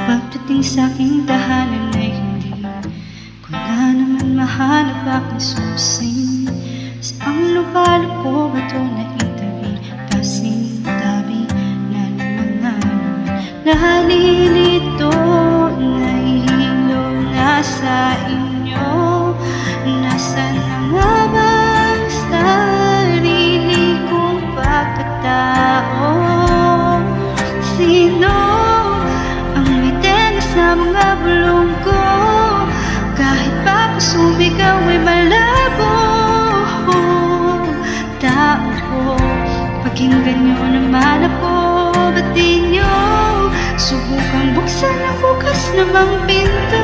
Pagdating sa aking tahanan ay hindi ko na naman mahanap aking susi. Saang lugar ko ba ito na itabi? Kasing tabi na naman na naman nalilito, nahihilo na sa inyo. Nasaan na nga ba ang sarili kong pagkatao? Sino ang may tenga sa mga bulong ko? Kahit pa ako sumigaw ay malabo. Tao ko, pakinggan nyo naman ako. Ba't di nyo subukang buksan ang bukas namang pinto?